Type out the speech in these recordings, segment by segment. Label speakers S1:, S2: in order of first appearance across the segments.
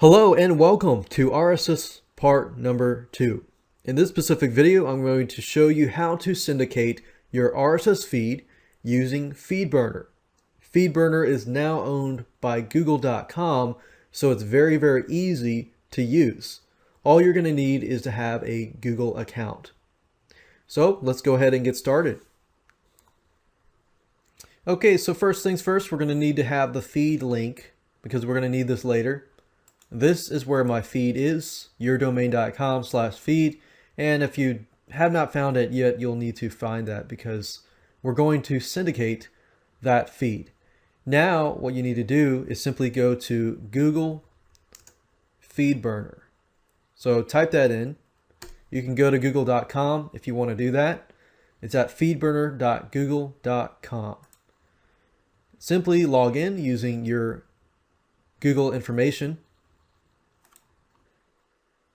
S1: Hello and welcome to RSS part number 2. In this specific video, I'm going to show you how to syndicate your RSS feed using FeedBurner. FeedBurner is now owned by Google.com, so it's very easy to use. All you're going to need is to have a Google account. So let's go ahead and get started. Okay, so first things first, we're going to need to have the feed link because we're going to need this later. This is where my feed is, yourdomain.com/feed. And if you have not found it yet, you'll need to find that because we're going to syndicate that feed. Now, what you need to do is simply go to Google FeedBurner. So type that in. You can go to google.com if you want to do that. It's at feedburner.google.com. Simply log in using your Google information.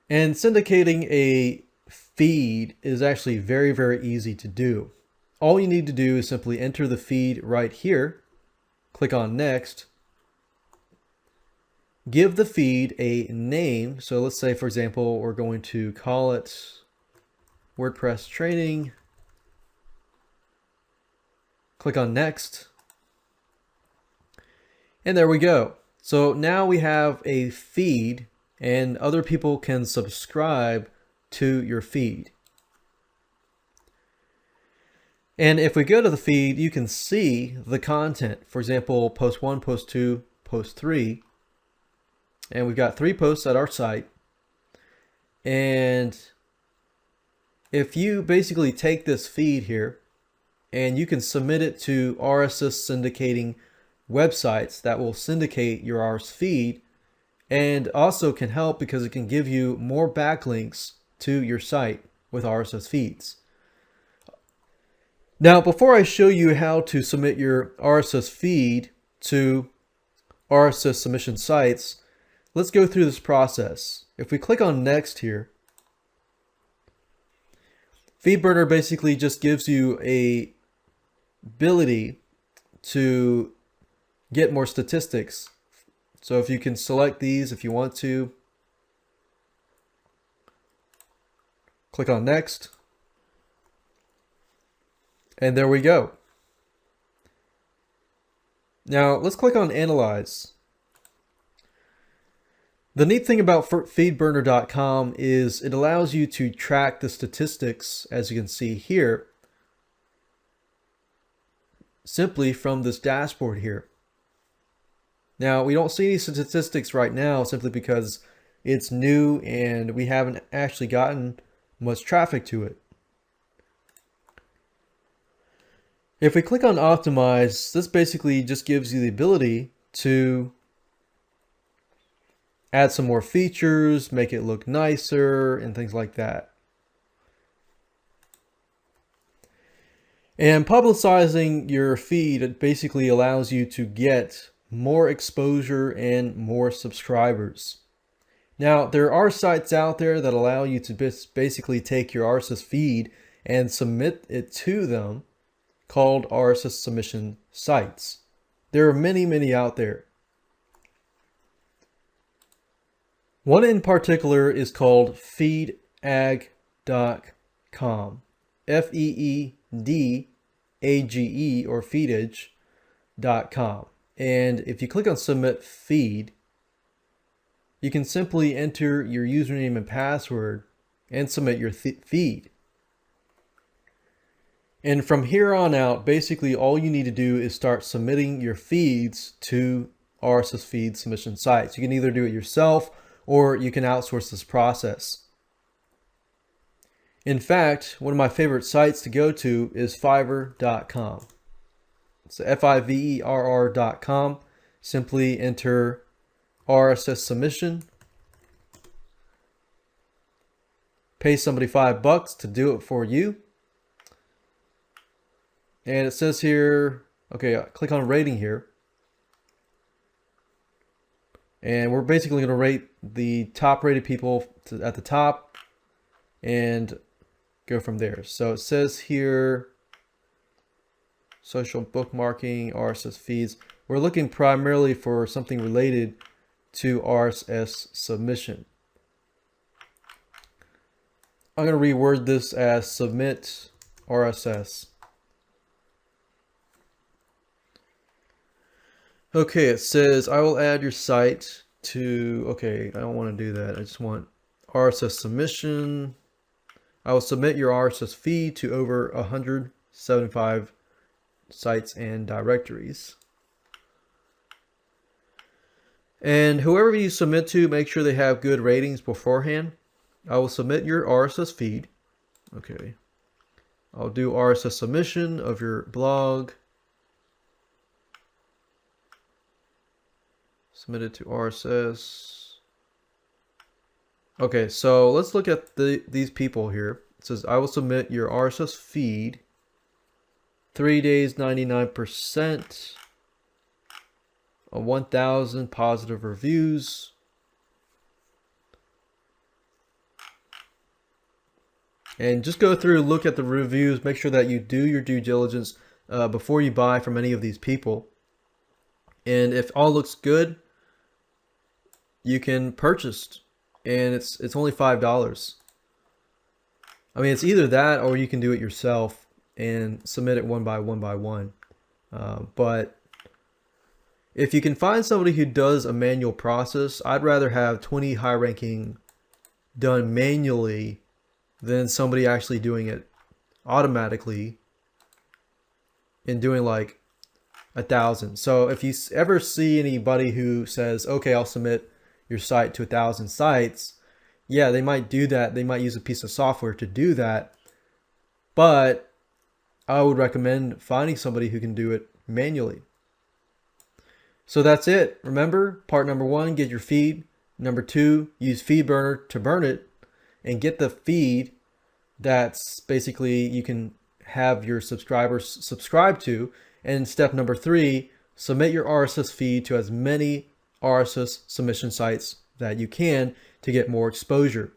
S1: And syndicating a feed is actually very easy to do. All you need to do is simply enter the feed right here, click on next, give the feed a name. So let's say, for example, we're going to call it WordPress training, click on next, and there we go. So now we have a feed and other people can subscribe to your feed. And if we go to the feed, you can see the content. For example, post 1, post 2, post 3. And we've got 3 posts at our site. And if you basically take this feed here and you can submit it to RSS syndicating websites that will syndicate your RSS feed, and also can help because it can give you more backlinks to your site with RSS feeds. Now, before I show you how to submit your RSS feed to RSS submission sites, let's go through this process. If we click on next here, FeedBurner basically just gives you a ability to get more statistics. So if you can select these if you want to, click on next, and there we go. Now let's click on analyze. The neat thing about feedburner.com is it allows you to track the statistics, as you can see here, simply from this dashboard here. Now, we don't see any statistics right now simply because it's new and we haven't actually gotten much traffic to it. If we click on optimize, this basically just gives you the ability to add some more features, make it look nicer, and things like that. And publicizing your feed, it basically allows you to get more exposure and more subscribers. Now, there are sites out there that allow you to basically take your RSS feed and submit it to them, called RSS submission sites. There are many out there. One in particular is called feedage.com. Feedage or feedage.com. And if you click on submit feed, you can simply enter your username and password and submit your feed. And from here on out, basically all you need to do is start submitting your feeds to RSS feed submission sites. You can either do it yourself or you can outsource this process. In fact, one of my favorite sites to go to is fiverr.com. It's fiverr.com. Simply enter RSS submission. Pay somebody $5 to do it for you. And it says here, okay, click on rating here. And we're basically going to rate the top rated people at the top and go from there. So it says here, social bookmarking, RSS feeds. We're looking primarily for something related to RSS submission. I'm going to reword this as submit RSS. Okay, it says I will add your site to, okay, I don't want to do that. I just want RSS submission. I will submit your RSS feed to over 175 sites and directories. And whoever you submit to, make sure they have good ratings beforehand. I will submit your RSS feed. Okay. I'll do RSS submission of your blog. Submit it to RSS. Okay, so let's look at these people here. It says, I will submit your RSS feed. 3 days, 99%. 1,000 positive reviews. And just go through, look at the reviews, make sure that you do your due diligence before you buy from any of these people. And if all looks good, you can purchase, and it's only $5. I mean, it's either that or you can do it yourself and submit it one by one. But if you can find somebody who does a manual process, I'd rather have 20 high ranking done manually than somebody actually doing it automatically and doing like 1,000. So if you ever see anybody who says, okay, I'll submit your site to 1,000 sites, yeah, they might do that. They might use a piece of software to do that. But I would recommend finding somebody who can do it manually. So that's it. Remember, part number 1, get your feed. Number 2, use FeedBurner to burn it and get the feed that's basically you can have your subscribers subscribe to. And step number 3, submit your RSS feed to as many RSS submission sites that you can to get more exposure.